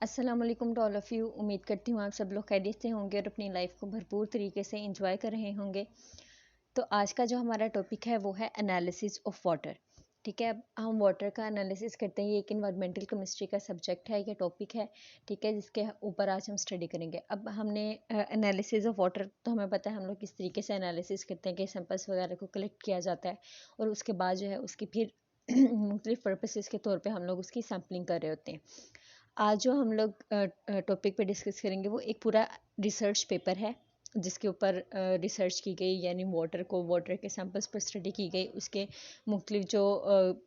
अस्सलाम वालेकुम to all of you. उम्मीद करती हूँ आप सब लोग खैरियत से होंगे और अपनी लाइफ को भरपूर तरीके से एंजॉय कर रहे होंगे। तो आज का जो हमारा टॉपिक है वो है एनालिसिस ऑफ वाटर। ठीक है, अब हम वाटर का एनालिसिस करते हैं। ये एक इन्वायरमेंटल केमिस्ट्री का सब्जेक्ट है, ये टॉपिक है। ठीक है, जिसके ऊपर आज हम स्टडी करेंगे। अब हमने एनालिसिस ऑफ वाटर, तो हमें पता है हम लोग किस तरीके से एनालिसिस करते हैं कि सैंपल्स वगैरह को कलेक्ट किया जाता है और उसके बाद जो है उसकी फिर मुख्तलिफ पर्पसेस के तौर पे हम लोग उसकी सैम्पलिंग कर रहे होते हैं। आज जो हम लोग टॉपिक पे डिस्कस करेंगे वो एक पूरा रिसर्च पेपर है जिसके ऊपर रिसर्च की गई, यानी वाटर के सैंपल्स पर स्टडी की गई। उसके मुख्तलिफ जो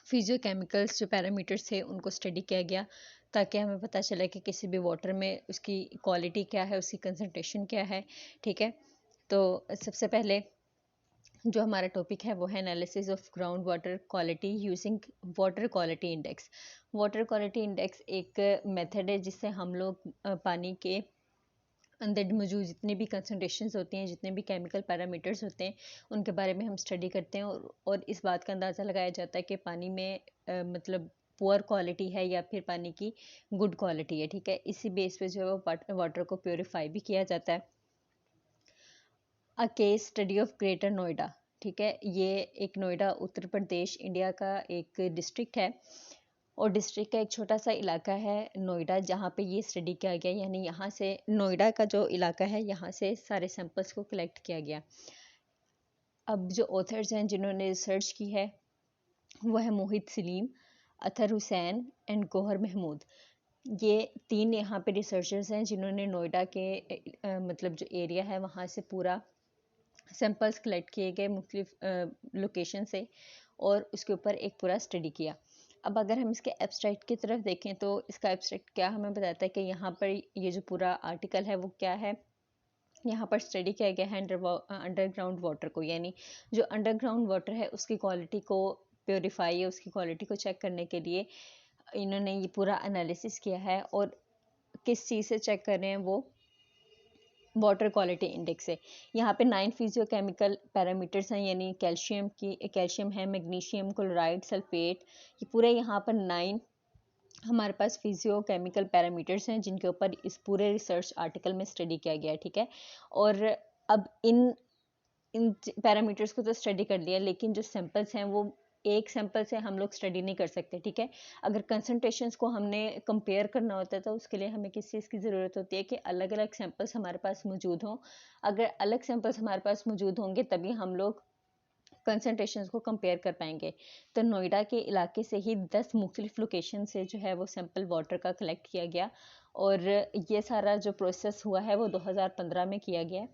फिजियो केमिकल्स जो पैरामीटर्स थे उनको स्टडी किया गया, ताकि हमें पता चले कि किसी भी वाटर में उसकी क्वालिटी क्या है, उसकी कंसनट्रेशन क्या है। ठीक है, तो सबसे पहले जो हमारा टॉपिक है वो है analysis of ground water quality using water quality index. Water quality index एक मेथड है जिससे हम लोग पानी के अंदर मौजूद जितने भी कंसनट्रेशंस होती हैं, जितने भी केमिकल पैरामीटर्स होते हैं, उनके बारे में हम स्टडी करते हैं और इस बात का अंदाज़ा लगाया जाता है कि पानी में मतलब पुअर क्वालिटी है या फिर पानी की गुड क्वालिटी है। ठीक है, इसी बेस पे जो है वो वाटर को प्योरीफाई भी किया जाता है। A case study of greater Noida. ठीक है, ये एक नोएडा उत्तर प्रदेश इंडिया का एक डिस्ट्रिक्ट है और डिस्ट्रिक्ट का एक छोटा सा इलाका है नोएडा, जहाँ पे ये स्टडी किया गया। यानी यहाँ से नोएडा का जो इलाका है यहाँ से सारे सैंपल्स को कलेक्ट किया गया। अब जो ऑथर्स हैं जिन्होंने रिसर्च की है वो है मोहित सलीम, अतहर हुसैन एंड गौहर महमूद। ये तीन यहाँ पे रिसर्चर्स हैं जिन्होंने नोएडा के मतलब जो एरिया है वहाँ से पूरा सैंपल्स कलेक्ट किए गए मुख्तलिफ लोकेशन से और उसके ऊपर एक पूरा स्टडी किया। अब अगर हम इसके एब्स्ट्रैक्ट की तरफ देखें तो इसका एब्स्ट्रैक्ट क्या हमें बताता है कि यहाँ पर ये जो पूरा आर्टिकल है वो क्या है। यहाँ पर स्टडी किया गया है अंडरग्राउंड वाटर को, यानी जो अंडरग्राउंड वाटर है उसकी क्वालिटी को प्योरीफाई या उसकी क्वालिटी को चेक करने के लिए इन्होंने ये पूरा एनालिसिस किया है। और किस चीज़ से चेक कर रहे हैं वो वाटर क्वालिटी इंडेक्स है। यहाँ पे 9 फिजियो केमिकल पैरामीटर्स हैं, यानी कैल्शियम है, मैग्नीशियम, क्लोराइड, सल्फेट। ये पूरे यहाँ पर 9 हमारे पास फिजियो केमिकल पैरामीटर्स हैं जिनके ऊपर इस पूरे रिसर्च आर्टिकल में स्टडी किया गया है। ठीक है, और अब इन इन पैरामीटर्स को तो स्टडी कर लिया, लेकिन जो सैंपल्स हैं वो एक सैंपल से हम लोग स्टडी नहीं कर सकते। ठीक है, अगर कंसनट्रेशंस को हमने कंपेयर करना होता है तो उसके लिए हमें किस चीज़ की ज़रूरत होती है कि अलग अलग सैंपल्स हमारे पास मौजूद हों। अगर अलग सैंपल्स हमारे पास मौजूद होंगे तभी हम लोग कंसनट्रेशंस को कंपेयर कर पाएंगे। तो नोएडा के इलाके से ही 10 मुख्तलिफ लोकेशन से जो है वो सैंपल वाटर का कलेक्ट किया गया और ये सारा जो प्रोसेस हुआ है वो 2015 में किया गया।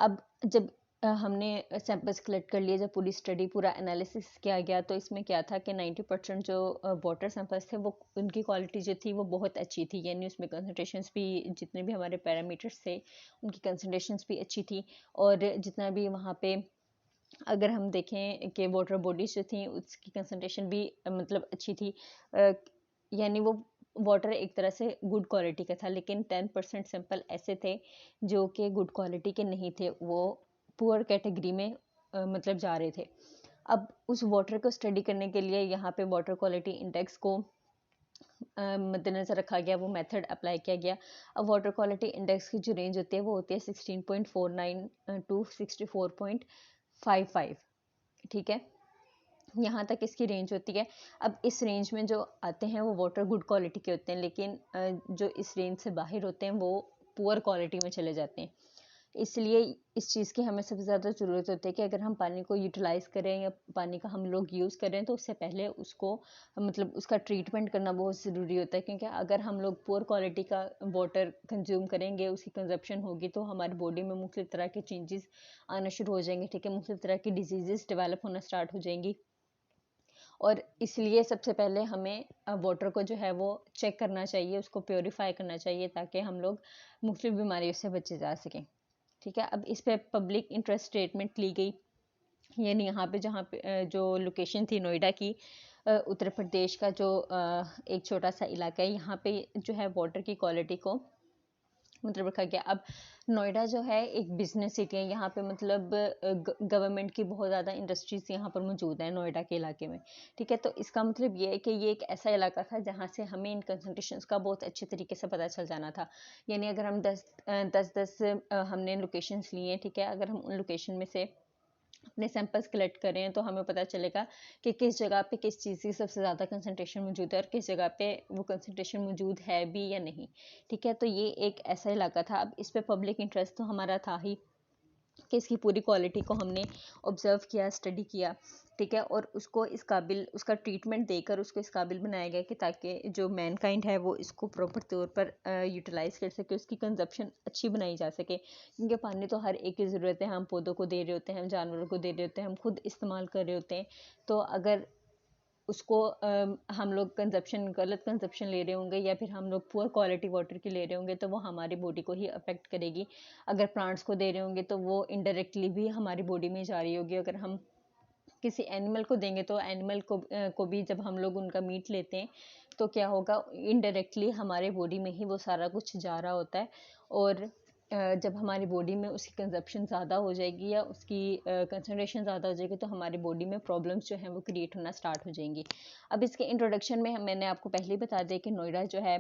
अब जब हमने सैंपल्स कलेक्ट कर लिए, जब पूरी स्टडी पूरा एनालिसिस किया गया, तो इसमें क्या था कि 90% जो वाटर सैंपल्स थे वो उनकी क्वालिटी जो थी वो बहुत अच्छी थी। यानी उसमें कंसनट्रेशंस भी, जितने भी हमारे पैरामीटर्स थे उनकी कंसनट्रेशंस भी अच्छी थी। और जितना भी वहाँ पे अगर हम देखें कि वाटर बॉडीज जो थी उसकी कंसनट्रेशन भी मतलब अच्छी थी। यानी वो वाटर एक तरह से गुड क्वालिटी का था, लेकिन 10% सैंपल ऐसे थे जो कि गुड क्वालिटी के नहीं थे, वो पुअर कैटेगरी में मतलब जा रहे थे। अब उस वाटर को स्टडी करने के लिए यहाँ पे वाटर क्वालिटी इंडेक्स को मद्देनज़र रखा गया, वो मेथड अप्लाई किया गया। अब वाटर क्वालिटी इंडेक्स की जो रेंज होती है वो होती है 16.49 टू 64.55। ठीक है, यहाँ तक इसकी रेंज होती है। अब इस रेंज में जो आते हैं वो वाटर गुड क्वालिटी के होते हैं, लेकिन जो इस रेंज से बाहर होते हैं वो पुअर क्वालिटी में चले जाते हैं। इसलिए इस चीज़ की हमें सबसे ज़्यादा ज़रूरत होती है कि अगर हम पानी को यूटिलाइज़ करें या पानी का हम लोग यूज़ करें तो उससे पहले उसको मतलब उसका ट्रीटमेंट करना बहुत ज़रूरी होता है, क्योंकि अगर हम लोग पुअर क्वालिटी का वाटर कंज्यूम करेंगे, उसकी कंजप्शन होगी तो हमारी बॉडी में मुख्तलिफ तरह के चेंजेस आना शुरू हो जाएंगे। ठीक है, मुख्तलिफ तरह की डिजीज़ डेवलप होना स्टार्ट हो जाएंगी और इसलिए सबसे पहले हमें वाटर को जो है वो चेक करना चाहिए, उसको प्योरीफाई करना चाहिए ताकि हम लोग मुख्तलिफ बीमारियों से बचे जा सकें। ठीक है, अब इस पे पब्लिक इंटरेस्ट स्टेटमेंट ली गई, यानी यहाँ पे जहाँ पे जो लोकेशन थी नोएडा की, उत्तर प्रदेश का जो एक छोटा सा इलाका है, यहाँ पे जो है वाटर की क्वालिटी को मतलब रखा गया। अब नोएडा जो है एक बिजनेस सिटी है, यहाँ पे मतलब गवर्नमेंट की बहुत ज़्यादा इंडस्ट्रीज यहाँ पर मौजूद है नोएडा के इलाके में, ठीक है। तो इसका मतलब ये है कि ये एक ऐसा इलाका था जहाँ से हमें इन कंसंट्रेशंस का बहुत अच्छे तरीके से पता चल जाना था। यानी अगर हम 10 हमने लोकेशंस लिए हैं, ठीक है, अगर हम उन लोकेशन में से अपने सैंपल्स कलेक्ट कर रहे हैं तो हमें पता चलेगा कि किस जगह पे किस चीज़ की सबसे ज़्यादा कंसंट्रेशन मौजूद है और किस जगह पे वो कंसंट्रेशन मौजूद है भी या नहीं, ठीक है। तो ये एक ऐसा इलाका था। अब इस पे पब्लिक इंटरेस्ट तो हमारा था ही कि इसकी पूरी क्वालिटी को हमने ऑब्जर्व किया, स्टडी किया, ठीक है, और उसको इस काबिल, उसका ट्रीटमेंट देकर उसको इस काबिल बनाया गया कि ताकि जो मैनकाइंड है वो इसको प्रॉपर तौर पर यूटिलाइज़ कर सके, उसकी कंजप्शन अच्छी बनाई जा सके। क्योंकि पानी तो हर एक की ज़रूरत है, हम पौधों को दे रहे होते हैं, हम जानवरों को दे रहे होते हैं, हम खुद इस्तेमाल कर रहे होते हैं। तो अगर उसको हम लोग गलत कंजप्शन ले रहे होंगे या फिर हम लोग पुअर क्वालिटी वाटर की ले रहे होंगे तो वो हमारी बॉडी को ही अफेक्ट करेगी। अगर प्लांट्स को दे रहे होंगे तो वो इनडायरेक्टली भी हमारी बॉडी में जा रही होगी। अगर हम किसी एनिमल को देंगे तो एनिमल को भी जब हम लोग उनका मीट लेते हैं तो क्या होगा, इनडायरेक्टली हमारे बॉडी में ही वो सारा कुछ जा रहा होता है। और जब हमारी बॉडी में उसकी कंजप्शन ज़्यादा हो जाएगी या उसकी कंसनट्रेशन ज़्यादा हो जाएगी तो हमारी बॉडी में प्रॉब्लम्स जो हैं वो क्रिएट होना स्टार्ट हो जाएंगी। अब इसके इंट्रोडक्शन में मैंने आपको पहले ही बता दिया कि नोएडा जो है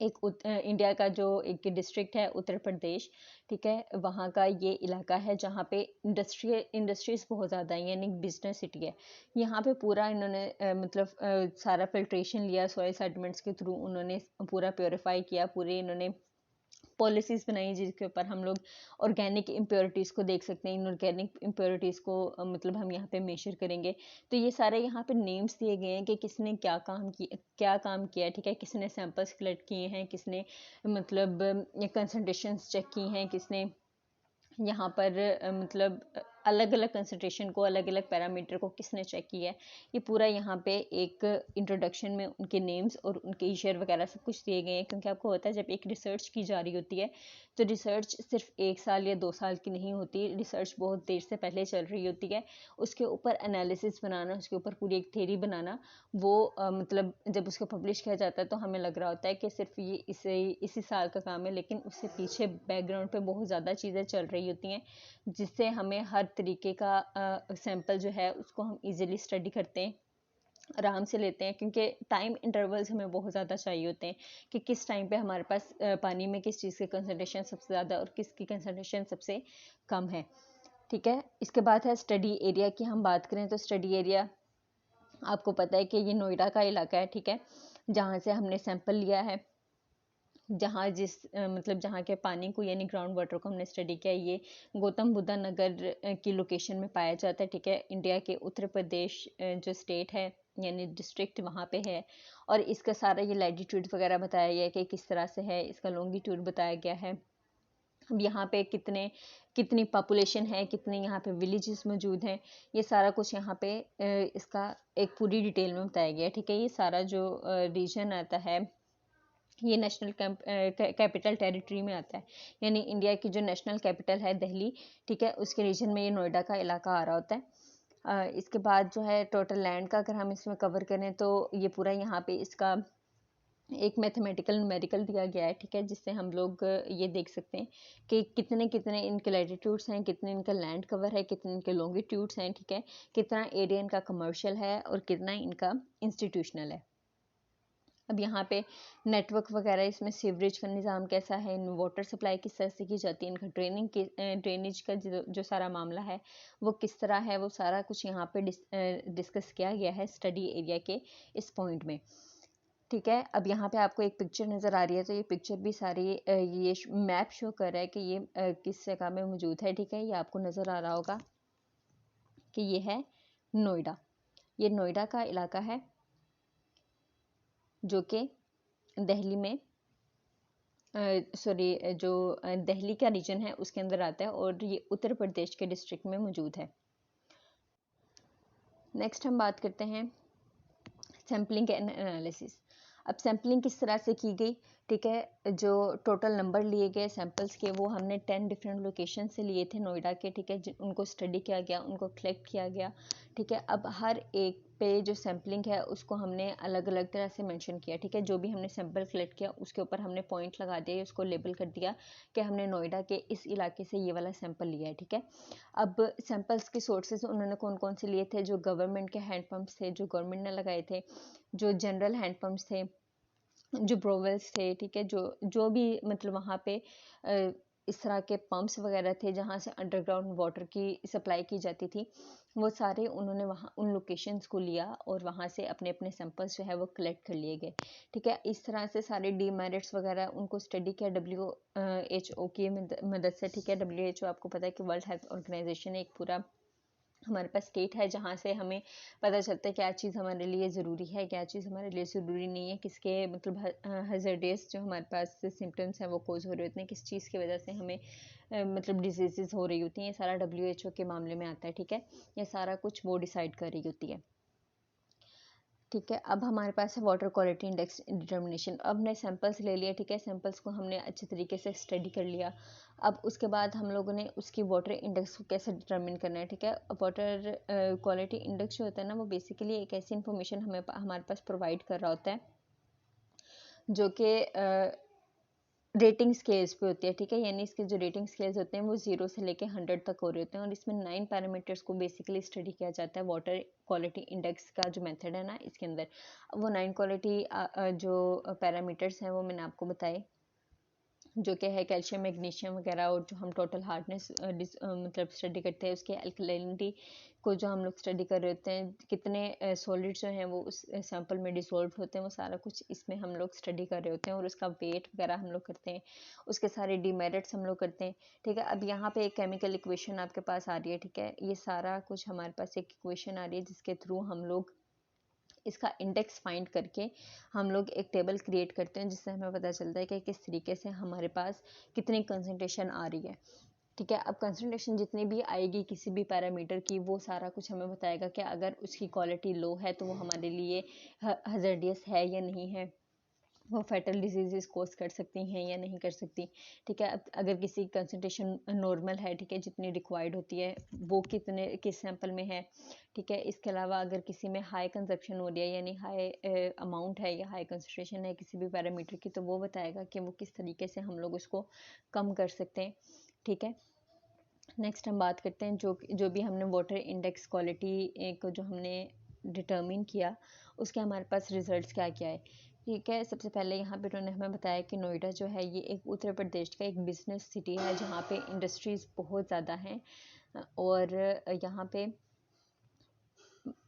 एक इंडिया का जो एक डिस्ट्रिक्ट है उत्तर प्रदेश, ठीक है, वहाँ का ये इलाका है जहाँ पे इंडस्ट्रीज बहुत ज़्यादा हैं, यानी बिजनेस सिटी है। यहाँ पे पूरा इन्होंने मतलब सारा फिल्ट्रेशन लिया, सॉइल सेटमेंट्स के थ्रू उन्होंने पूरा प्योरीफाई किया, पूरे इन्होंने पॉलिसीज़ बनाई जिसके ऊपर हम लोग ऑर्गेनिक इम्प्योरिटीज़ को देख सकते हैं, इनऑर्गेनिक इम्प्योरिटीज़ को मतलब हम यहाँ पे मेजर करेंगे। तो ये सारे यहाँ पे नेम्स दिए गए हैं कि किसने क्या काम किया है, ठीक है, किसने सैंपल्स कलेक्ट किए हैं, किसने मतलब कंसंट्रेशंस चेक की हैं, किसने यहाँ पर मतलब अलग अलग कंसंट्रेशन को, अलग अलग पैरामीटर को किसने चेक किया है। ये पूरा यहाँ पे एक इंट्रोडक्शन में उनके नेम्स और उनके ईयर वगैरह सब कुछ दिए गए हैं। क्योंकि आपको होता है जब एक रिसर्च की जा रही होती है तो रिसर्च सिर्फ 1 साल या 2 साल की नहीं होती, रिसर्च बहुत देर से पहले चल रही होती है। उसके ऊपर एनालिसिस बनाना, उसके ऊपर पूरी एक थ्योरी बनाना, वो मतलब जब उसको पब्लिश किया जाता है तो हमें लग रहा होता है कि सिर्फ ये इसी साल का काम है, लेकिन उससे पीछे बैकग्राउंड पे बहुत ज़्यादा चीज़ें चल रही होती हैं जिससे हमें हर तरीके का सैंपल जो है उसको हम इजीली स्टडी करते हैं, आराम से लेते हैं। क्योंकि टाइम इंटरवल्स हमें बहुत ज़्यादा चाहिए होते हैं कि किस टाइम पे हमारे पास पानी में किस चीज़ की कंसंट्रेशन सबसे ज़्यादा और किसकी कंसंट्रेशन सबसे कम है, ठीक है। इसके बाद है स्टडी एरिया की हम बात करें तो स्टडी एरिया आपको पता है कि ये नोएडा का इलाका है, ठीक है, जहाँ से हमने सैंपल लिया है, जहाँ मतलब जहाँ के पानी को यानी ग्राउंड वाटर को हमने स्टडी किया। ये गौतम बुद्धा नगर की लोकेशन में पाया जाता है, ठीक है, इंडिया के उत्तर प्रदेश जो स्टेट है यानी डिस्ट्रिक्ट वहाँ पे है। और इसका सारा ये लैटिट्यूड वगैरह बताया गया है कि किस तरह से है, इसका लॉन्गिट्यूड बताया गया है। अब यहाँ पे कितनी पॉपुलेशन है, कितने यहाँ पे विलेजेस मौजूद हैं, ये सारा कुछ यहाँ पे इसका एक पूरी डिटेल में बताया गया है, ठीक है। ये सारा जो रीजन आता है ये नेशनल कैपिटल टेरिटरी में आता है, यानी इंडिया की जो नेशनल कैपिटल है दिल्ली, ठीक है, उसके रीजन में ये नोएडा का इलाका आ रहा होता है। इसके बाद जो है टोटल लैंड का अगर हम इसमें कवर करें तो ये पूरा यहाँ पे इसका एक मैथमेटिकल न्यूमेरिकल दिया गया है, ठीक है, जिससे हम लोग ये देख सकते हैं कि कितने कितने इनके लैटिट्यूड्स हैं, कितने इनका लैंड कवर है, कितने इनके लॉन्गिट्यूड्स हैं, ठीक है, कितना एरिया इनका कमर्शियल है और कितना इनका इंस्टीट्यूशनल है। अब यहाँ पे नेटवर्क वगैरह, इसमें सीवरेज का निज़ाम कैसा है, वाटर सप्लाई किस तरह से की जाती है, इनका ड्रेनेज का जो सारा मामला है वो किस तरह है, वो सारा कुछ यहाँ पे डिस्कस किया गया है स्टडी एरिया के इस पॉइंट में, ठीक है। अब यहाँ पे आपको एक पिक्चर नज़र आ रही है, तो ये पिक्चर भी सारी ये मैप शो कर रहा है कि ये किस जगह में मौजूद है, ठीक है। ये आपको नज़र आ रहा होगा कि ये है नोएडा, ये नोएडा का इलाका है जो कि दिल्ली में जो दिल्ली का रीजन है उसके अंदर आता है और ये उत्तर प्रदेश के डिस्ट्रिक्ट में मौजूद है। नेक्स्ट हम बात करते हैं सैम्पलिंग एंड एनालिसिस। अब सैम्पलिंग किस तरह से की गई, ठीक है, जो टोटल नंबर लिए गए सैंपल्स के वो हमने 10 डिफरेंट लोकेशन से लिए थे नोएडा के, ठीक है, उनको स्टडी किया गया, उनको कलेक्ट किया गया, ठीक है। अब हर एक पे जो सैम्पलिंग है उसको हमने अलग अलग तरह से मेंशन किया, ठीक है। जो भी हमने सैंपल कलेक्ट किया उसके ऊपर हमने पॉइंट लगा दिया, उसको लेबल कर दिया कि हमने नोएडा के इस इलाके से ये वाला सैंपल लिया है, ठीक है। अब सैंपल्स के सोर्सेज उन्होंने कौन कौन से लिए थे? जो गवर्नमेंट के हैंडपम्प्स थे, जो गवर्नमेंट ने लगाए थे, जो जनरल हैंडपम्प्स थे, जो ब्रोवेल्स थे, ठीक है, जो जो भी मतलब वहाँ पे इस तरह के पंप्स वगैरह थे जहाँ से अंडरग्राउंड वाटर की सप्लाई की जाती थी, वो सारे उन्होंने वहाँ उन लोकेशंस को लिया और वहाँ से अपने अपने सैंपल्स जो है वो कलेक्ट कर लिए गए, ठीक है। इस तरह से सारे डीमेरिट्स वगैरह उनको स्टडी किया WHO की मदद से, ठीक है। WHO आपको पता है कि वर्ल्ड हेल्थ ऑर्गेनाइजेशन एक पूरा हमारे पास स्टेट है जहाँ से हमें पता चलता है क्या चीज़ हमारे लिए ज़रूरी है, क्या चीज़ हमारे लिए ज़रूरी नहीं है, किसके मतलब हज़ार्डस जो हमारे पास सिम्टम्स हैं वो कोज हो रहे होते हैं, किस चीज़ की वजह से हमें मतलब डिजीज़ हो रही होती हैं, ये सारा WHO के मामले में आता है, ठीक है। ये सारा कुछ वो डिसाइड कर रही होती है, ठीक है। अब हमारे पास है वाटर क्वालिटी इंडेक्स डिटर्मिनेशन। अब हमने सैंपल्स ले लिया, ठीक है। सैंपल्स को हमने अच्छे तरीके से स्टडी कर लिया। अब उसके बाद हम लोगों ने उसकी वाटर इंडेक्स को कैसे डिटर्मिन करना है, ठीक है। वाटर क्वालिटी इंडेक्स जो होता है ना, वो बेसिकली एक ऐसी इन्फॉर्मेशन हमारे पास प्रोवाइड कर रहा होता है जो कि रेटिंग स्केल्स पे होती है, ठीक है। यानी इसके जो रेटिंग स्केल्स होते हैं वो 0 से लेके 100 तक हो रहे होते हैं और इसमें 9 पैरामीटर्स को बेसिकली स्टडी किया जाता है वाटर क्वालिटी इंडेक्स का जो मेथड है ना इसके अंदर। वो 9 क्वालिटी जो पैरामीटर्स हैं वो मैंने आपको बताए, जो कि है कैल्शियम, मैग्नीशियम वगैरह, और जो हम टोटल हार्डनेस मतलब स्टडी करते हैं, उसके अल्कलिनिटी को जो हम लोग स्टडी कर रहे होते हैं, कितने सॉलिड्स जो हैं वो उस सैंपल में डिसॉल्व होते हैं, वो सारा कुछ इसमें हम लोग स्टडी कर रहे होते हैं और उसका वेट वगैरह हम लोग करते हैं, उसके सारे डीमेरिट्स हम लोग करते हैं, ठीक है। अब यहाँ पे एक केमिकल इक्वेशन आपके पास आ रही है, ठीक है। ये सारा कुछ हमारे पास एक इक्वेशन आ रही है जिसके थ्रू हम लोग इसका इंडेक्स फाइंड करके हम लोग एक टेबल क्रिएट करते हैं जिससे हमें पता चलता है कि किस तरीके से हमारे पास कितनी कंसंट्रेशन आ रही है, ठीक है। अब कंसंट्रेशन जितनी भी आएगी किसी भी पैरामीटर की, वो सारा कुछ हमें बताएगा कि अगर उसकी क्वालिटी लो है तो वो हमारे लिए हज़ार्डियस है या नहीं है, वो फैटल डिजीजेस कोज कर सकती हैं या नहीं कर सकती, ठीक है। अब अगर किसी कंसंट्रेशन नॉर्मल है, ठीक है, जितनी रिक्वायर्ड होती है वो कितने किस सैंपल में है, ठीक है। इसके अलावा अगर किसी में हाई कंजप्शन हो रही है यानी हाई अमाउंट है या हाई कंसंट्रेशन है किसी भी पैरामीटर की, तो वो बताएगा कि वो किस तरीके से हम लोग उसको कम कर सकते हैं, ठीक है। नेक्स्ट हम बात करते हैं जो भी हमने वाटर इंडेक्स क्वालिटी को जो हमने डिटर्मिन किया उसके हमारे पास रिजल्ट्स क्या क्या है, ठीक है। सबसे पहले यहाँ पे उन्होंने हमें बताया कि नोएडा जो है ये एक उत्तर प्रदेश का एक बिजनेस सिटी है जहाँ पे इंडस्ट्रीज़ बहुत ज़्यादा हैं और यहाँ पे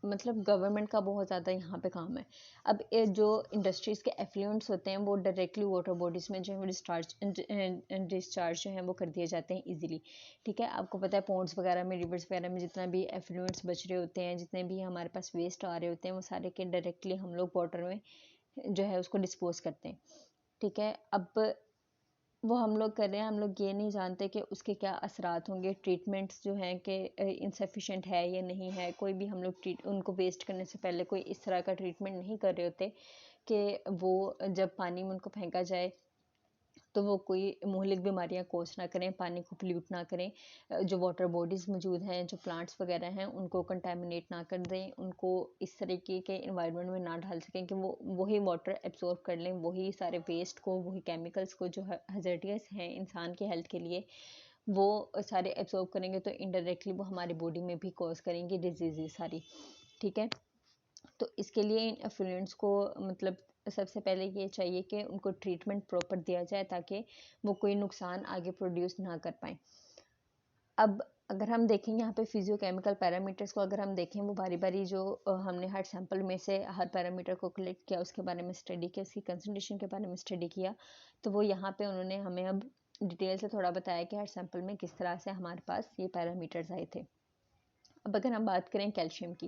मतलब गवर्नमेंट का बहुत ज़्यादा यहाँ पे काम है। अब ये जो इंडस्ट्रीज़ के एफ्लुएंट्स होते हैं वो डायरेक्टली वाटर बॉडीज़ में जो है वो डिस्चार्ज जो है वो कर दिए जाते हैं इजीली, ठीक है। आपको पता है पॉन्ड्स वगैरह में, रिवर्स वगैरह में जितना भी एफ्लुएंट्स बच रहे होते हैं, जितने भी हमारे पास वेस्ट आ रहे होते हैं, वो सारे के डायरेक्टली हम लोग वाटर में जो है उसको डिस्पोज करते हैं, ठीक है। अब वो हम लोग कर रहे हैं, हम लोग ये नहीं जानते कि उसके क्या असरात होंगे, ट्रीटमेंट्स जो हैं कि इंसफिशेंट है या नहीं है। कोई भी हम लोग उनको वेस्ट करने से पहले कोई इस तरह का ट्रीटमेंट नहीं कर रहे होते कि वो जब पानी में उनको फेंका जाए तो वो कोई मुहलिक बीमारियां कोस ना करें, पानी को पोल्यूट ना करें, जो वाटर बॉडीज़ मौजूद हैं, जो प्लांट्स वगैरह हैं, उनको कंटेमिनेट ना कर दें, उनको इस तरीके के इन्वायरमेंट में ना डाल सकें कि वो वही वाटर एब्जॉर्ब कर लें, वही सारे वेस्ट को, वही केमिकल्स को जो हज़ार्डियस हैं इंसान की हेल्थ के लिए, वो सारे एब्जॉर्ब करेंगे तो इनडायरेक्टली वो हमारी बॉडी में भी कॉज करेंगी डिजीज़ सारी, ठीक है। तो इसके लिए इन एफ्लुएंट्स को मतलब सबसे पहले ये चाहिए कि उनको ट्रीटमेंट प्रॉपर दिया जाए ताकि वो कोई नुकसान आगे प्रोड्यूस ना कर पाएँ। अब अगर हम देखें यहाँ पे फिजियोकेमिकल पैरामीटर्स को, अगर हम देखें वो बारी-बारी जो हमने हर सैंपल में से हर पैरामीटर को कलेक्ट किया, उसके बारे में स्टडी किया, उसकी कंसंट्रेशन के बारे में स्टडी किया, तो वो यहाँ पे उन्होंने हमें अब डिटेल से थोड़ा बताया कि हर सैंपल में किस तरह से हमारे पास ये पैरामीटर्स आए थे। अब अगर हम बात करें कैल्शियम की,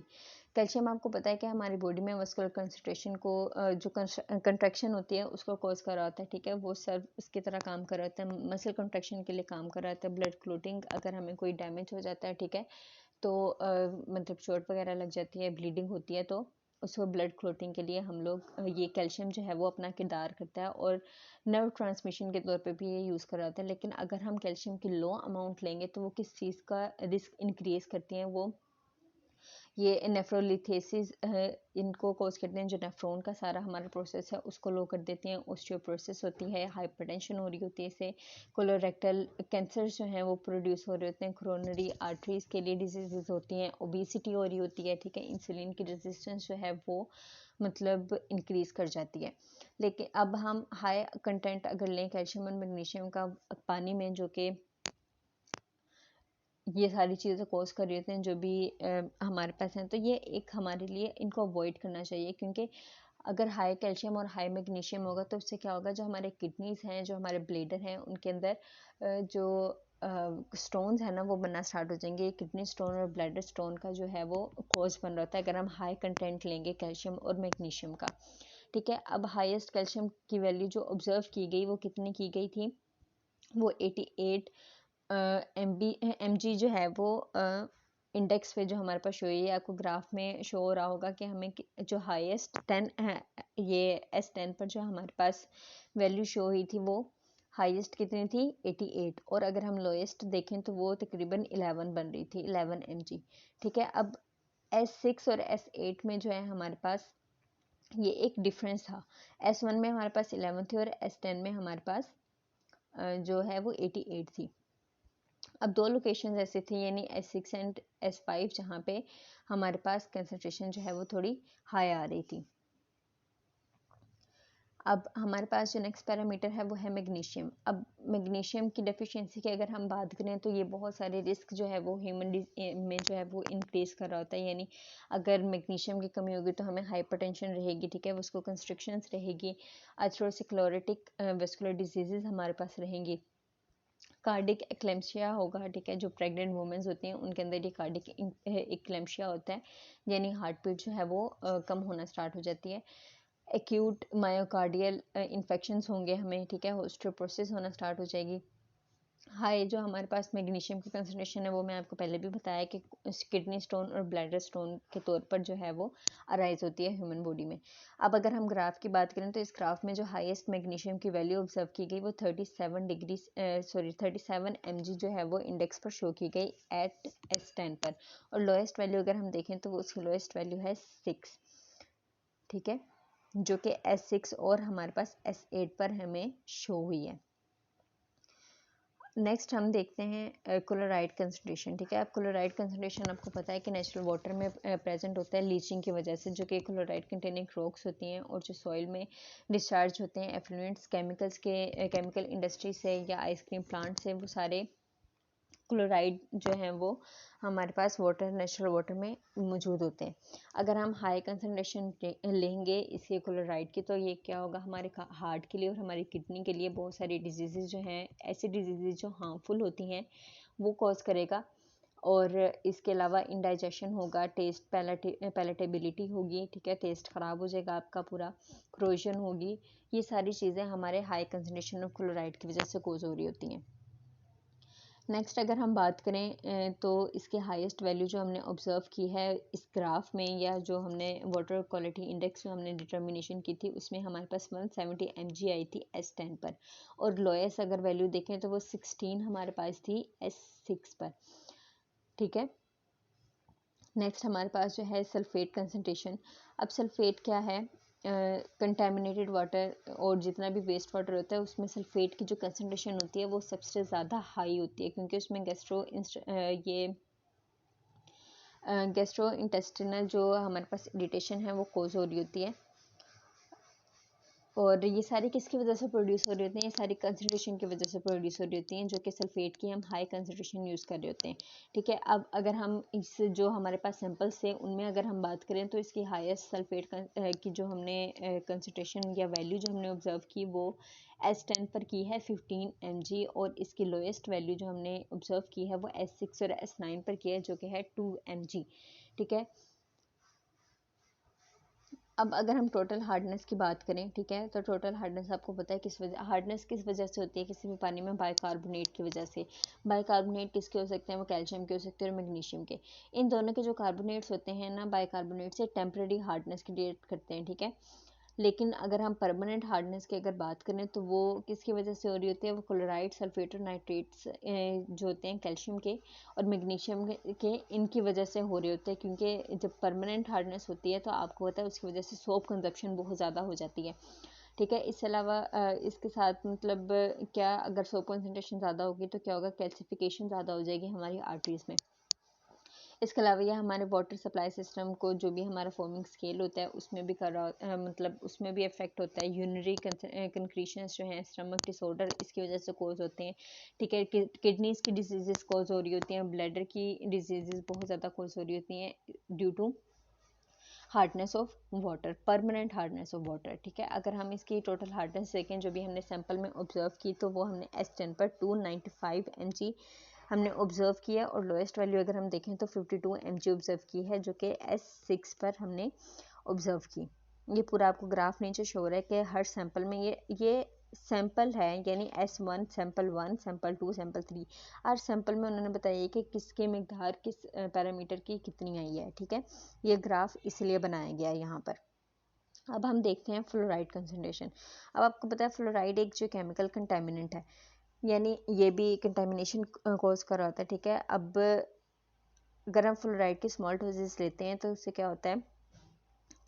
कैल्शियम आपको पता है कि हमारी बॉडी में मस्कुलर कंसंट्रेशन को जो कंट्रैक्शन होती है उसको कॉज कर रहा होता है, ठीक है। वो सर्व उसकी तरह काम कर रहा होता है, मसल कंट्रैक्शन के लिए काम कर रहा होता है, ब्लड क्लोटिंग अगर हमें कोई डैमेज हो जाता है, ठीक है, तो मतलब चोट वगैरह लग जाती है, ब्लीडिंग होती है, तो उसको ब्लड क्लोटिंग के लिए हम लोग ये कैल्शियम जो है वो अपना किरदार करता है और नर्व ट्रांसमिशन के तौर पे भी ये यूज़ करा जाता है। लेकिन अगर हम कैल्शियम की लो अमाउंट लेंगे तो वो किस चीज़ का रिस्क इंक्रीज़ करती हैं, वो ये नेफ्रोलिथेसिस इनको कोज करते हैं, जो नेफ्रॉन का सारा हमारा प्रोसेस है उसको लो कर देते हैं। ओस्टियोपोरोसिस होती है, हाइपरटेंशन हो रही होती है इससे, कोलोरेक्टल कैंसर जो है वो प्रोड्यूस हो रहे होते हैं, कोरोनरी आर्टरीज के लिए डिजीजेज होती हैं, ओबेसिटी हो रही होती है, ठीक है, इंसुलिन की रेजिस्टेंस जो है वो मतलब इंक्रीज कर जाती है। लेकिन अब हम हाई कंटेंट अगर लें कैल्शियम और मैग्नीशियम का पानी में, जो कि ये सारी चीज़ें कॉज कर रही होती हैं जो भी हमारे पास हैं, तो ये एक हमारे लिए इनको अवॉइड करना चाहिए, क्योंकि अगर हाई कैल्शियम और हाई मैग्नीशियम होगा तो उससे क्या होगा, जो हमारे किडनीज हैं, जो हमारे ब्लेडर हैं, उनके अंदर जो स्टोन्स है ना वो बनना स्टार्ट हो जाएंगे। किडनी स्टोन और ब्लैडर स्टोन का जो है वो कॉज बन रहा होता है अगर हम हाई कंटेंट लेंगे कैल्शियम और मैग्नीशियम का, ठीक है। अब हाईएस्ट कैल्शियम की वैल्यू जो ऑब्जर्व की गई वो कितनी की गई थी, वो 88 mg जो है वो इंडेक्स पे जो हमारे पास शो हुई है, आपको ग्राफ में शो हो रहा होगा कि हमें जो हाईएस्ट 10 है, ये S10 पर जो हमारे पास वैल्यू शो हुई थी वो हाईएस्ट कितनी थी 88, और अगर हम लोएस्ट देखें तो वो तकरीबन 11 बन रही थी, 11 mg, ठीक है। अब S6 और S8 में जो है हमारे पास ये एक डिफरेंस था, S1 में हमारे पास 11 थी और S10 में हमारे पास जो है वो 88 थी। अब दो लोकेशन ऐसे थे, यानी S6 एंड S5, जहाँ पे हमारे पास कंसंट्रेशन जो है वो थोड़ी हाई आ रही थी। अब हमारे पास जो नेक्स्ट पैरामीटर है वो है मैग्नीशियम। अब मैग्नीशियम की डेफिशिएंसी की अगर हम बात करें तो ये बहुत सारे रिस्क जो है वो ह्यूमन में जो है वो इंक्रीज कर रहा होता है, यानी अगर मैग्नीशियम की कमी होगी तो हमें हाइपरटेंशन रहेगी, ठीक है, उसको कंस्ट्रिक्शंस रहेगी, एथेरोस्क्लेरोटिक वेस्कुलर डिजीजेज हमारे पास रहेंगी, कार्डिक एक्लेम्शिया होगा, ठीक है, जो प्रेग्नेंट वुमेन्स होती हैं उनके अंदर ये कार्डिक एक्लेम्शिया होता है, यानी हार्ट बीट जो है वो कम होना स्टार्ट हो जाती है, एक्यूट मायोकार्डियल इन्फेक्शंस होंगे हमें, ठीक है, ओस्टियोपोरोसिस होना स्टार्ट हो जाएगी। हाई जो हमारे पास मैग्नीशियम की कंसंट्रेशन है वो मैं आपको पहले भी बताया कि किडनी स्टोन और ब्लैडर स्टोन के तौर पर जो है वो अराइज होती है ह्यूमन बॉडी में। अब अगर हम ग्राफ की बात करें तो इस ग्राफ में जो हाईएस्ट मैग्नीशियम की वैल्यू ऑब्जर्व की गई वो 37 mg जो है वो इंडेक्स पर शो की गई एट S10 पर, और लोएस्ट वैल्यू अगर हम देखें तो वो उसकी लोएस्ट वैल्यू है 6, ठीक है, जो कि S6 और हमारे पास S8 पर हमें शो हुई है। नेक्स्ट हम देखते हैं क्लोराइड कंसंट्रेशन, ठीक है। अब क्लोराइड कंसंट्रेशन आपको पता है कि नेचुरल वाटर में प्रेजेंट होता है लीचिंग की वजह से, जो कि क्लोराइड कंटेनिंग रॉक्स होती हैं और जो सॉइल में डिस्चार्ज होते हैं एफ्लुएंट्स केमिकल्स के, केमिकल इंडस्ट्री से या आइसक्रीम प्लांट से, वो सारे क्लोराइड जो हैं वो हमारे पास वाटर, नेचुरल वाटर में मौजूद होते हैं। अगर हम हाई कंसंट्रेशन लेंगे इसके क्लोराइड की तो ये क्या होगा, हमारे हार्ट के लिए और हमारी किडनी के लिए बहुत सारी डिजीज़ जो हैं, ऐसी डिजीज़ जो हार्मफुल होती हैं वो कॉज करेगा, और इसके अलावा इंडाइजेशन होगा, टेस्ट पैलेटेबिलिटी होगी, ठीक है, टेस्ट ख़राब हो जाएगा आपका पूरा, क्रोजन होगी, ये सारी चीज़ें हमारे हाई कंसंट्रेशन ऑफ क्लोराइड की वजह से कॉज हो रही होती हैं। नेक्स्ट अगर हम बात करें तो इसके हाईएस्ट वैल्यू जो हमने ऑब्जर्व की है इस ग्राफ में, या जो हमने वाटर क्वालिटी इंडेक्स जो हमने डिटर्मिनेशन की थी उसमें हमारे पास 170 mg आई थी S10 पर, और लोएस्ट अगर वैल्यू देखें तो वो 16 हमारे पास थी S6 पर, ठीक है। नेक्स्ट हमारे पास जो है सल्फेट कंसनट्रेशन। अब सल्फेट क्या है, कंटेमिनेटेड वाटर और जितना भी वेस्ट वाटर होता है उसमें सल्फेट की जो कंसनट्रेशन होती है वो सबसे ज़्यादा हाई होती है, क्योंकि उसमें गैस्ट्रो इंटेस्टिनल जो हमारे पास इरिटेशन है वो कोज हो रही होती है, और ये सारी किसकी वजह से प्रोड्यूस हो रही होती हैं, ये सारी कंसनट्रेशन की वजह से प्रोड्यूस हो रही होती हैं, जो कि सल्फेट की हम हाई कंसनट्रेशन यूज़ कर रहे होते हैं, ठीक है। अब अगर हम इस जो हमारे पास सैंपल्स थे उनमें अगर हम बात करें तो इसकी हाईएस्ट सल्फेट की जो हमने कंसनट्रेशन या वैल्यू जो हमने ऑब्जर्व की वो S10 पर की है 15 mg, और इसकी लोएस्ट वैल्यू जो हमने ऑब्जर्व की है वो S6 और S9 पर की है, जो कि है 2 mg, ठीक है। अब अगर हम टोटल हार्डनेस की बात करें, ठीक है, तो टोटल हार्डनेस आपको पता है हार्डनेस किस वजह से होती है, किसी भी पानी में बाइकार्बोनेट की वजह से। बाइकार्बोनेट किसके हो सकते हैं, वो कैल्शियम के हो सकते हैं और मैग्नीशियम के। इन दोनों के जो कार्बोनेट्स होते हैं ना, बाइकार्बोनेट से टेम्परेरी हार्डनेस क्रिएट करते हैं, ठीक है। लेकिन अगर हम परमानेंट हार्डनेस की अगर बात करें तो वो किसकी वजह से हो रही होती है, वो क्लोराइड, सल्फेट और नाइट्रेट्स जो होते हैं कैल्शियम के और मैग्नीशियम के, इनकी वजह से हो रहे होते हैं। क्योंकि जब परमानेंट हार्डनेस होती है तो आपको पता है उसकी वजह से सोप कंजप्शन बहुत ज़्यादा हो जाती है। ठीक है, इसके अलावा इसके साथ मतलब क्या, अगर सोप कंसनट्रेशन ज़्यादा होगी तो क्या होगा, कैल्सिफिकेशन ज़्यादा हो जाएगी हमारी आर्टरीज में। इसके अलावा यह हमारे वाटर सप्लाई सिस्टम को, जो भी हमारा फॉर्मिंग स्केल होता है उसमें भी मतलब उसमें भी इफेक्ट होता है। यूरिनरी कंक्रीशंस जो हैं, स्टमक डिसऑर्डर, इसकी वजह से कोज होते हैं। ठीक है, किडनीज की डिजीजेस कोज हो रही होती हैं, ब्लैडर की डिजीजेस बहुत ज़्यादा कोज हो रही होती हैं due to hardness of water, permanent hardness of water. ठीक है, अगर हम इसकी टोटल हार्डनेस देखें जो भी हमने सैंपल में ऑब्जर्व की, तो वो हमने S10 पर 295 mg हमने ऑब्जर्व किया, और लोएस्ट वैल्यू अगर हम देखें तो 52 mg ऑब्जर्व की है, जो कि S6 पर हमने ऑब्जर्व की। ये पूरा आपको ग्राफ नीचे शो हो रहा है कि हर सैंपल में ये सैंपल है, यानी S1 सैंपल 1 सैंपल 2 सैंपल 3, हर सैंपल में उन्होंने बताया कि किसके मिकदार किस पैरामीटर की कितनी आई है। ठीक है, ये ग्राफ इसलिए बनाया गया है यहाँ पर। अब हम देखते हैं फ्लोराइड कंसंट्रेशन। अब आपको पता है फ्लोराइड एक जो केमिकल कंटेमिनेंट है, यानी ये भी कंटेमिनेशन कॉज कर रहा होता है। ठीक है, अब अगर हम फ्लोराइड की स्मॉल डोजेस लेते हैं तो उससे क्या होता है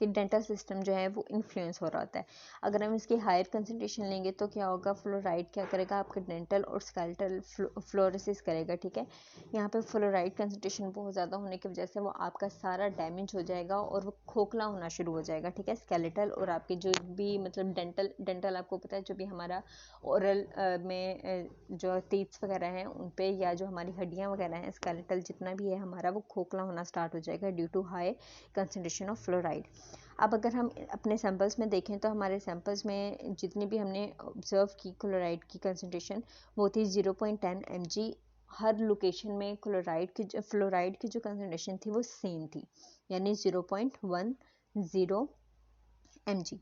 कि डेंटल सिस्टम जो है वो इन्फ्लुएंस हो रहा होता है। अगर हम इसकी हायर कंसंट्रेशन लेंगे तो क्या होगा, फ्लोराइड क्या करेगा, आपका डेंटल और स्केलेटल फ्लोरोसिस करेगा। ठीक है, यहाँ पे फ्लोराइड कंसंट्रेशन बहुत ज़्यादा होने की वजह से वो आपका सारा डैमेज हो जाएगा और वो खोखला होना शुरू हो जाएगा। ठीक है, स्केलेटल और आपके जो भी मतलब डेंटल आपको पता है जो भी हमारा ओरल में जो टीथ्स वगैरह हैं उन पे, या जो हमारी हड्डियाँ वगैरह हैं, स्केलेटल जितना भी है हमारा, वो खोखला होना स्टार्ट हो जाएगा due to high concentration of fluoride. अब अगर हम अपने सैंपल्स में देखें तो हमारे सैंपल्स में जितनी भी हमने ऑब्जर्व की क्लोराइड की कंसंट्रेशन, वो थी 0.10 mg। हर लोकेशन में फ्लोराइड की जो कंसंट्रेशन थी वो सेम थी, यानी 0.10 mg।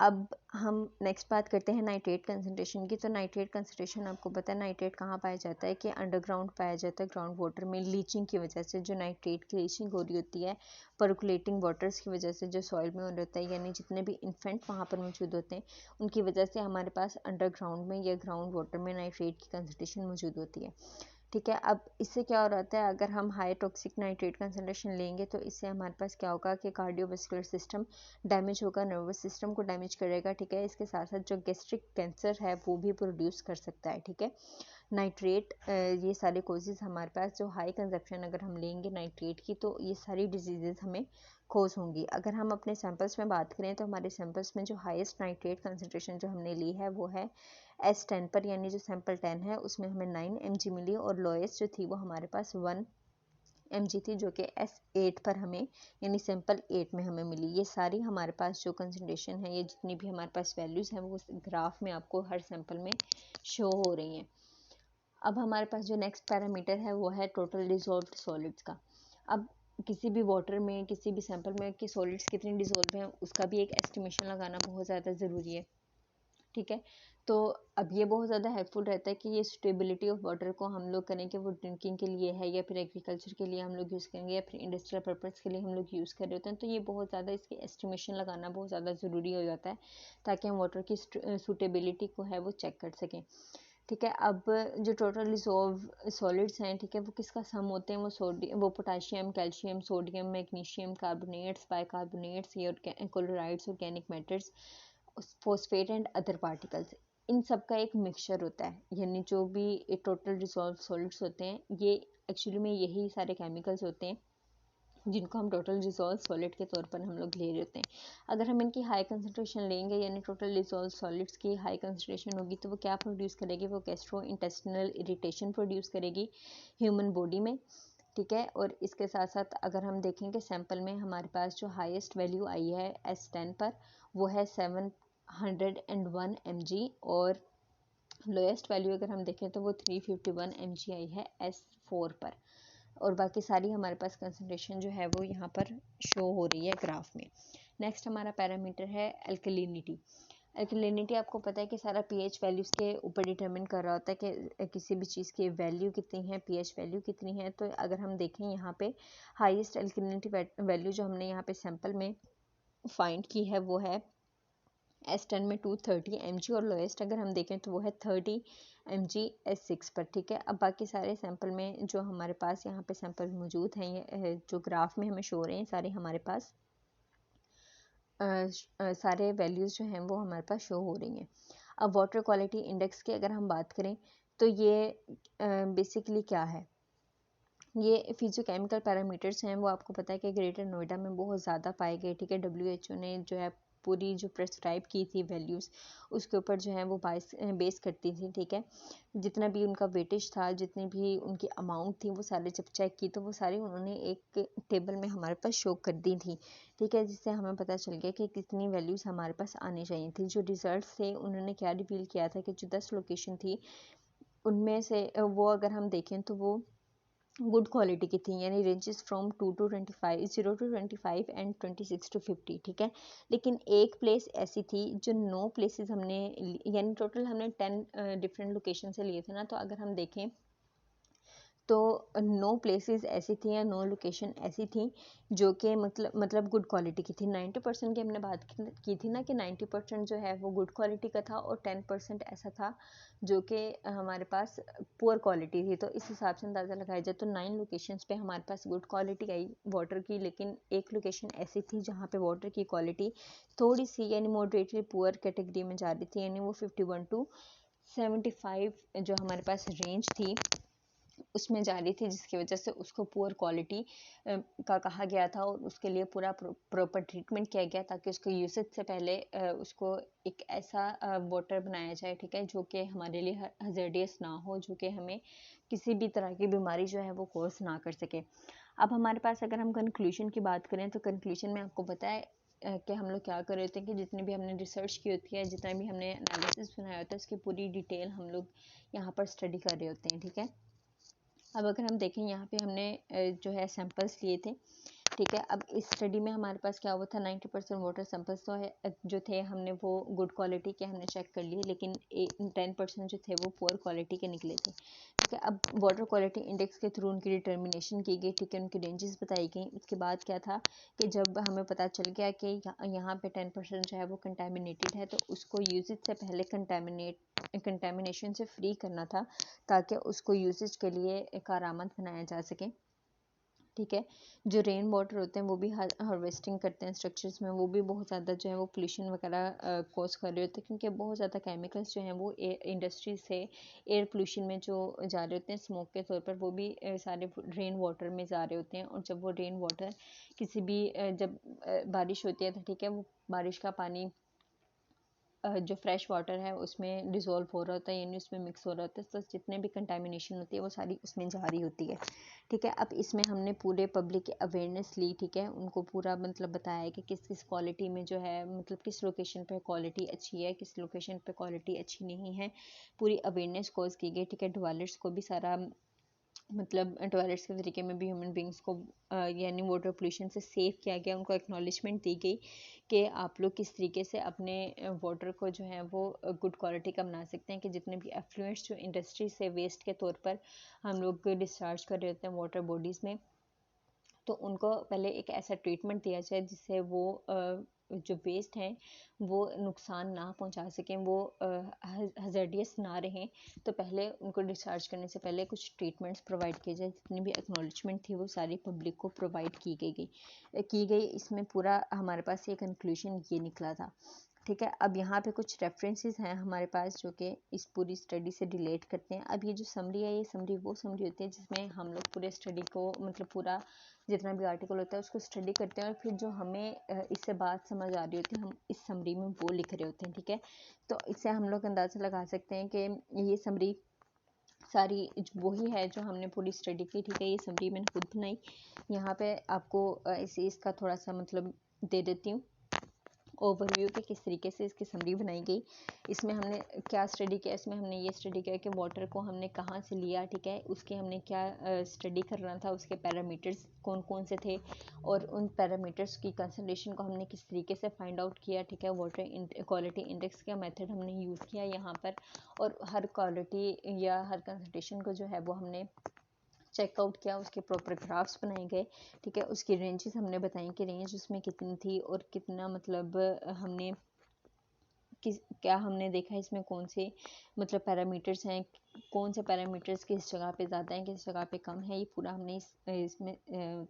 अब हम नेक्स्ट बात करते हैं नाइट्रेट कंसंट्रेशन की। तो नाइट्रेट कंसंट्रेशन आपको पता है नाइट्रेट कहाँ पाया जाता है, कि अंडरग्राउंड पाया जाता है, ग्राउंड वाटर में लीचिंग की वजह से जो नाइट्रेट की लीचिंग हो रही होती है, पर्कुलेटिंग वाटर्स की वजह से जो सॉइल में हो रहा होता है, यानी जितने भी इन्फेंट वहाँ पर मौजूद होते हैं उनकी वजह से हमारे पास अंडरग्राउंड में या ग्राउंड वाटर में नाइट्रेट की कंसंट्रेशन मौजूद होती है। ठीक है, अब इससे क्या हो रहा है, अगर हम हाई टॉक्सिक नाइट्रेट कंसंट्रेशन लेंगे तो इससे हमारे पास क्या होगा कि कार्डियोवास्कुलर सिस्टम डैमेज होगा, नर्वस सिस्टम को डैमेज करेगा। ठीक है, इसके साथ साथ जो गैस्ट्रिक कैंसर है वो भी प्रोड्यूस कर सकता है। ठीक है, नाइट्रेट ये सारे कोजेज हमारे पास, जो हाई कंजप्शन अगर हम लेंगे नाइट्रेट की तो ये सारी डिजीजेज हमें कोज होंगी। अगर हम अपने सैंपल्स में बात करें तो हमारे सैंपल्स में जो हाईएस्ट नाइट्रेट कंसंट्रेशन जो हमने ली है वो है S10 पर, यानी जो सैंपल 10 है उसमें हमें 9 mg मिली, और लोएस्ट जो थी वो हमारे पास 1 mg थी, जो कि S8 पर हमें, यानी सैंपल 8 में हमें मिली। ये सारी हमारे पास जो कंसंट्रेशन है, ये जितनी भी हमारे पास वैल्यूज़ हैं वो ग्राफ में आपको हर सैंपल में शो हो रही हैं। अब हमारे पास जो नेक्स्ट पैरामीटर है वो है टोटल डिजॉल्व्ड सॉलिड्स का। अब किसी भी वाटर में, किसी भी सैंपल में कि सॉलिड्स कितनी डिजॉल्व हैं उसका भी एक एस्टिमेशन लगाना बहुत ज़्यादा ज़रूरी है। ठीक है, तो अब ये बहुत ज़्यादा हेल्पफुल रहता है कि ये सुटेबिलिटी ऑफ वाटर को हम लोग करें कि वो ड्रिंकिंग के लिए है या फिर एग्रीकल्चर के लिए हम लोग यूज़ करेंगे या फिर इंडस्ट्रियल पर्पज़ के लिए हम लोग यूज़ कर रहे होते हैं। तो ये बहुत ज़्यादा इसकी एस्टिमेशन लगाना बहुत ज़्यादा ज़रूरी हो जाता है, ताकि हम वाटर की सुटेबिलिटी को है वो चेक कर सकें। ठीक है, अब जो टोटल डिसॉल्व सॉलिड्स हैं, ठीक है, वो किसका सम होते हैं, वो potassium, calcium, sodium, magnesium, carbonates, bicarbonates, ये chlorides, organic matters, phosphate and other particles, इन सब का एक मिक्सचर होता है। यानी जो भी टोटल डिसॉल्व सॉलिड्स होते हैं, ये एक्चुअली में यही सारे केमिकल्स होते हैं जिनको हम टोटल डिसॉल्व सॉलिड के तौर पर हम लोग ले रहे होते हैं। अगर हम इनकी हाई कंसंट्रेशन लेंगे, यानी टोटल डिसॉल्व सॉलिड्स की हाई कंसंट्रेशन होगी, तो वो क्या प्रोड्यूस करेगी, वो गैस्ट्रो इंटेस्टिनल इरिटेशन प्रोड्यूस करेगी ह्यूमन बॉडी में। ठीक है, और इसके साथ साथ अगर हम देखेंगे सैंपल में हमारे पास जो हाईएस्ट वैल्यू आई है S10 पर, वो है 701 mg, और लोएस्ट वैल्यू अगर हम देखें तो वो 351 mg आई है S4 पर, और बाकी सारी हमारे पास कंसंट्रेशन जो है वो यहाँ पर शो हो रही है ग्राफ में। नेक्स्ट हमारा पैरामीटर है एल्कलिनिटी। एल्कलिनिटी आपको पता है कि सारा पीएच वैल्यूज़ के ऊपर डिटरमिन कर रहा होता है कि किसी भी चीज़ की वैल्यू कितनी है, पीएच वैल्यू कितनी है। तो अगर हम देखें यहाँ पे हाईएस्ट एल्कलिनिटी वैल्यू जो हमने यहाँ पे सैंपल में फाइंड की है वो है S10 में 230 mg और लोएस्ट अगर हम देखें तो वो है 30 mg S6 पर, ठीक है। अब बाकी सारे सैंपल में जो हमारे पास यहाँ पे सैंपल मौजूद हैं, ये जो ग्राफ में हमें शो हो रहे हैं सारे हमारे पास सारे वैल्यूज़ जो हैं वो हमारे पास शो हो रही हैं। अब वाटर क्वालिटी इंडेक्स की अगर हम बात करें तो ये बेसिकली क्या है, ये फिजियोकेमिकल पैरामीटर्स हैं, वो आपको पता है कि ग्रेटर नोएडा में बहुत ज़्यादा पाए गए, ठीक है। WHO ने जो है पूरी जो प्रेस्क्राइब की थी वैल्यूज़, उसके ऊपर जो है वो बेस करती थी, ठीक है। जितना भी उनका वेटेज था, जितनी भी उनकी अमाउंट थी, वो सारे जब चेक की तो वो सारी उन्होंने एक टेबल में हमारे पास शो कर दी थी, ठीक है, जिससे हमें पता चल गया कि कितनी वैल्यूज़ हमारे पास आनी चाहिए थी। जो रिजल्ट थे उन्होंने क्या रिवील किया था कि जो 10 लोकेशन थी उनमें से वो अगर हम देखें तो वो गुड क्वालिटी की थी, यानी ranges from 2 to 25, 0 to 25 and 26 to 50, ठीक है। लेकिन एक प्लेस ऐसी थी जो 9 प्लेसेस हमने, यानी टोटल हमने 10 डिफरेंट लोकेशन से लिए थे ना, तो अगर हम देखें तो 9 प्लेसेस ऐसी थी या 9 लोकेशन ऐसी थी जो कि मतलब गुड क्वालिटी की थी। 90% की हमने बात की थी ना कि 90% जो है वो गुड क्वालिटी का था और 10% ऐसा था जो कि हमारे पास पुअर क्वालिटी थी। तो इस हिसाब से अंदाज़ा लगाया जाए तो 9 लोकेशंस पे हमारे पास गुड क्वालिटी आई वाटर की, लेकिन एक लोकेशन ऐसी थी जहाँ पे वाटर की क्वालिटी थोड़ी सी यानी मॉडरेटली पुअर कैटेगरी में जा रही थी, यानी वो 51 to 75 जो हमारे पास रेंज थी उसमें जा रही थी, जिसकी वजह से उसको पुअर क्वालिटी का कहा गया था और उसके लिए पूरा प्रॉपर ट्रीटमेंट किया गया ताकि उसको यूसेज से पहले उसको एक ऐसा वाटर बनाया जाए, ठीक है, जो कि हमारे लिए हज़ार्डियस ना हो, जो कि हमें किसी भी तरह की बीमारी जो है वो कॉज ना कर सके। अब हमारे पास अगर हम कंक्लूजन की बात करें तो कंक्लूजन में आपको पता है कि हम लोग क्या कर रहे होते हैं कि जितनी भी हमने रिसर्च की होती है, जितना भी हमने एनालिसिस बनाया होता है, उसकी पूरी डिटेल हम लोग यहाँ पर स्टडी कर रहे होते हैं, ठीक है। अब अगर हम देखें यहाँ पे हमने जो है सैंपल्स लिए थे, ठीक है। अब इस स्टडी में हमारे पास क्या हुआ था, 90% वाटर सैंपल्स तो है जो थे हमने वो गुड क्वालिटी के हमने चेक कर लिए, लेकिन 10% जो थे वो पुअर क्वालिटी के निकले थे, ठीक है। अब वाटर क्वालिटी इंडेक्स के थ्रू उनकी डिटर्मिनेशन की गई, ठीक है, उनकी रेंजेस बताई गई। उसके बाद क्या था कि जब हमें पता चल गया कि यहाँ पे 10% जो है वो कंटेमिनेटेड है, तो उसको यूजेज से पहले कंटेमिनेशन से फ्री करना था ताकि उसको यूसेज के लिए कारआमद बनाया जा सके, ठीक है। जो रेन वाटर होते हैं वो भी हार्वेस्टिंग करते हैं स्ट्रक्चर्स में, वो भी बहुत ज़्यादा जो है वो पोल्यूशन वगैरह कॉज कर रहे होते हैं, क्योंकि बहुत ज़्यादा केमिकल्स जो हैं वो इंडस्ट्री से एयर पोल्यूशन में जो जा रहे होते हैं स्मोक के तौर पर, वो भी सारे रेन वाटर में जा रहे होते हैं। और जब वो रेन वाटर किसी भी जब बारिश होती है तो ठीक है, वो बारिश का पानी जो फ्रेश वाटर है उसमें डिज़ोल्व हो रहा होता है, यानी उसमें मिक्स हो रहा होता है, तो जितने भी कंटामिनेशन होती है वो सारी उसमें जा रही होती है, ठीक है। अब इसमें हमने पूरे पब्लिक की अवेयरनेस ली, ठीक है, उनको पूरा मतलब बताया है कि किस किस क्वालिटी में जो है मतलब किस लोकेशन पे क्वालिटी अच्छी है, किस लोकेशन पे क्वालिटी अच्छी नहीं है, पूरी अवेयरनेस कोर्स की गई, ठीक है। डिवेलपर्स को भी सारा मतलब टॉयलेट्स के तरीके में भी ह्यूमन बींग्स को यानी वाटर पोल्यूशन से सेव किया गया, उनको एक्नॉलेजमेंट दी गई कि आप लोग किस तरीके से अपने वाटर को जो है वो गुड क्वालिटी का बना सकते हैं, कि जितने भी एफ्लुएंट्स जो इंडस्ट्री से वेस्ट के तौर पर हम लोग डिस्चार्ज कर रहे होते हैं वाटर बॉडीज़ में, तो उनको पहले एक ऐसा ट्रीटमेंट दिया जाए जिससे वो जो वेस्ट हैं वो नुकसान ना पहुंचा सकें, वो हज़ार्डियस ना रहें। तो पहले उनको डिस्चार्ज करने से पहले कुछ ट्रीटमेंट्स प्रोवाइड किए जाए, जितनी भी एक्नॉलेजमेंट थी वो सारी पब्लिक को प्रोवाइड की गई। इसमें पूरा हमारे पास ये कंक्लूजन ये निकला था, ठीक है। अब यहाँ पे कुछ रेफरेंसेस हैं हमारे पास जो कि इस पूरी स्टडी से रिलेट करते हैं। अब ये जो समरी है, ये समरी वो समरी होती है जिसमें हम लोग पूरे स्टडी को मतलब पूरा जितना भी आर्टिकल होता है उसको स्टडी करते हैं और फिर जो हमें इससे बात समझ आ रही होती है हम इस समरी में वो लिख रहे होते हैं, ठीक है। तो इससे हम लोग अंदाज़ा लगा सकते हैं कि ये समरी सारी वही है जो हमने पूरी स्टडी की, ठीक है। ये समरी मैंने खुद बनाई, यहाँ पे आपको इसका थोड़ा सा मतलब दे देती हूँ ओवरव्यू के किस तरीके से इसकी समरी बनाई गई। इसमें हमने क्या स्टडी किया, इसमें हमने ये स्टडी किया कि वाटर को हमने कहाँ से लिया, ठीक है, उसके हमने क्या स्टडी करना था, उसके पैरामीटर्स कौन कौन से थे और उन पैरामीटर्स की कंसंट्रेशन को हमने किस तरीके से फाइंड आउट किया, ठीक है। वाटर क्वालिटी इंडेक्स का मेथड हमने यूज़ किया यहाँ पर, और हर क्वालिटी या हर कंसंट्रेशन को जो है वो हमने चेकआउट किया, उसके प्रॉपर ग्राफ्स बनाए गए, ठीक है। उसकी रेंजेस हमने बताई कि रेंज उसमें कितनी थी और कितना मतलब हमने किस क्या हमने देखा है इसमें कौन से मतलब पैरामीटर्स हैं, कौन से पैरामीटर्स किस जगह पे ज़्यादा हैं किस जगह पे कम है, ये पूरा हमने इसमें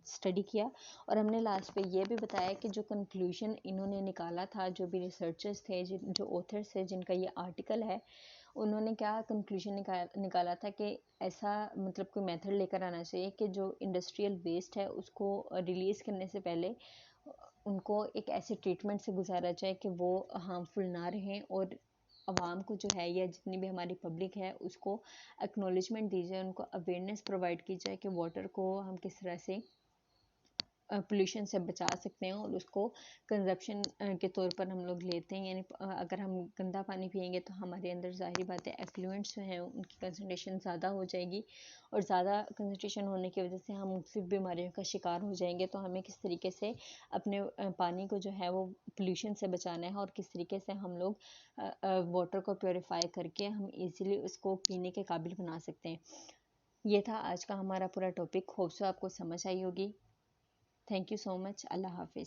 स्टडी किया। और हमने लास्ट पे ये भी बताया कि जो कंक्लूजन इन्होंने निकाला था, जो भी रिसर्चर्स थे, जो ऑथर्स थे जिनका ये आर्टिकल है, उन्होंने क्या कंक्लूजन निकाला था कि ऐसा मतलब कोई मेथड लेकर आना चाहिए कि जो इंडस्ट्रियल वेस्ट है उसको रिलीज़ करने से पहले उनको एक ऐसे ट्रीटमेंट से गुजारा जाए कि वो हार्मफुल ना रहें, और आवाम को जो है या जितनी भी हमारी पब्लिक है उसको एक्नॉलेजमेंट दी जाए, उनको अवेयरनेस प्रोवाइड की जाए कि वाटर को हम किस तरह से पोल्यूशन से बचा सकते हैं, और उसको कंजप्शन के तौर पर हम लोग लेते हैं। यानी अगर हम गंदा पानी पियेंगे तो हमारे अंदर ज़ाहिर बात है एफ्लुएंट्स जो हैं उनकी कंसनट्रेशन ज़्यादा हो जाएगी, और ज़्यादा कंसनट्रेशन होने की वजह से हम मुख्तलिफ बीमारियों का शिकार हो जाएंगे। तो हमें किस तरीके से अपने पानी को जो है वो पोल्यूशन से बचाना है, और किस तरीके से हम लोग वाटर को प्योरीफाई करके हम ईज़िली उसको पीने के काबिल बना सकते हैं। ये था आज का हमारा पूरा टॉपिक। होप सो आपको समझ आई होगी। Thank you so much. अल्लाह हाफिज़।